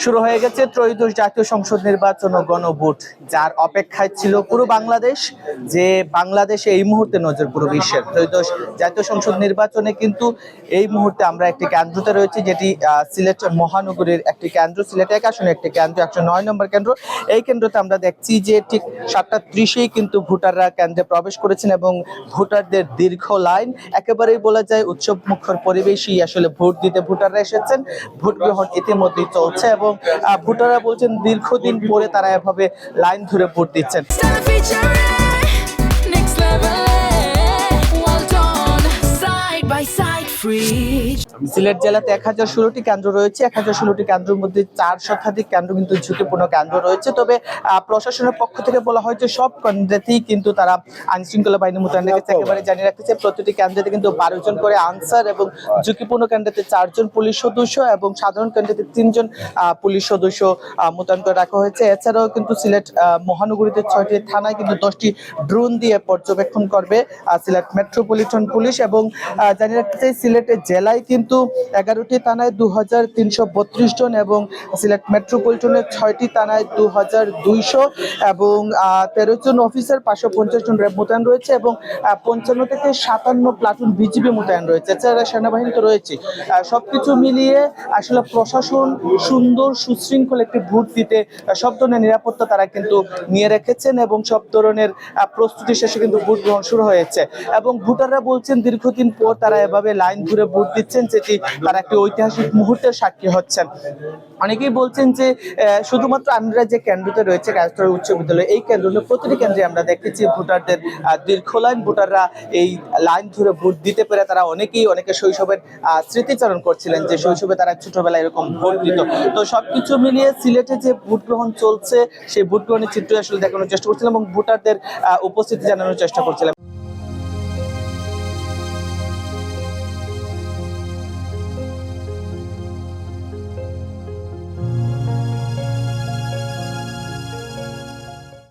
শুরু হয়ে গেছে ত্রয়োদশ জাতীয় সংসদ নির্বাচন ও গণভোট, যার অপেক্ষায় ছিল পুরো বাংলাদেশ। যে বাংলাদেশে এই মুহূর্তে নজর পুরো বিশ্বের ত্রয়োদশ জাতীয় সংসদ নির্বাচনে কিন্তু এই মুহূর্তে আমরা একটি কেন্দ্রতে রয়েছি, যেটি সিলেট মহানগরীর একটি কেন্দ্র, সিলেট 1 আসনে একটি কেন্দ্র, 109 নম্বর কেন্দ্র। এই কেন্দ্রতে আমরা দেখছি যে ঠিক 7:30-এই কিন্তু ভোটাররা কেন্দ্রে প্রবেশ করেছেন এবং ভোটারদের দীর্ঘ লাইন, একেবারেই বলা যায় উৎসব মুখর পরিবেশই আসলে ভোট দিতে ভোটাররা এসেছেন। ভোট গ্রহণ ইতিমধ্যেই চলছে এবং ভোটাররা বলছেন দীর্ঘদিন পরে তারা এভাবে লাইন ধরে ভোট দিচ্ছেন। সিলেট জেলাতে 1016টি কেন্দ্র রয়েছে। 1016টি কেন্দ্রের মধ্যে 4 শতাধিক কেন্দ্র কিন্তু ঝুঁকিপূর্ণ কেন্দ্র রয়েছে। তবে প্রশাসনের পক্ষ থেকে বলা হয় যে সব কেন্দ্রেতেই কিন্তু তারা আইন শৃঙ্খলা বাহিনী মোতায়েন রেখেছে। একেবারে জানিয়ে রাখতেছে প্রতিটি কেন্দ্রেতে কিন্তু 12 জন করে আনসার এবং ঝুঁকিপূর্ণ কেন্দ্রেতে 4 জন পুলিশ সদস্য এবং সাধারণ কেন্দ্রেতে 3 জন পুলিশ সদস্য মোতায়েন করে রাখা হয়েছে। এছাড়াও কিন্তু সিলেট মহানগরীতে 6টি থানায় কিন্তু 10টি ড্রোন দিয়ে পর্যবেক্ষণ করবে সিলেট মেট্রোপলিটন পুলিশ। এবং জানিয়ে রাখতে চাই সিলেটের জেলায় কিন্তু 11টি থানায় 2332 জন এবং সিলেট মেট্রোপলিটনের 6টি থানায় 2200 এবং 13 জন অফিসার, 550 জন র্যাব মোতায়েন রয়েছে এবং 55 থেকে 57 প্লাটুন বিজিবি মোতায়েন রয়েছে। এছাড়া সেনাবাহিনী তো রয়েছে। সবকিছু মিলিয়ে আসলে প্রশাসন সুন্দর সুশৃঙ্খল একটি ভোট দিতে সব ধরনের নিরাপত্তা তারা কিন্তু নিয়ে রেখেছেন এবং সব ধরনের প্রস্তুতি শেষে কিন্তু ভোট গ্রহণ শুরু হয়েছে এবং ভোটাররা বলছেন দীর্ঘদিন পর তারা এভাবে লাইন ধরে ভোট দিচ্ছেন, যেটি তারা একটি ঐতিহাসিক মুহূর্তের সাক্ষী হচ্ছেন। অনেকেই বলছেন যে শুধুমাত্র আমরা যে কেন্দ্রতে রয়েছে কায়স্থলী উচ্চ বিদ্যালয়, এই কেন্দ্রে প্রতিটি কেন্দ্রে আমরা দেখেছি ভোটারদের দীর্ঘ লাইন। ভোটাররা এই লাইন ধরে ভোট দিতে পেরে তারা অনেকে শৈশবের স্মৃতিচারণ করছিলেন যে শৈশবে তারা ছোটবেলায় এরকম ভোট দিত। তো সবকিছু মিলিয়ে সিলেটে যে ভোট গ্রহণ চলছে সেই ভোট গ্রহণের চিত্র আসলে দেখানোর চেষ্টা করছিলাম এবং ভোটারদের উপস্থিতি জানানোর চেষ্টা করছিলাম।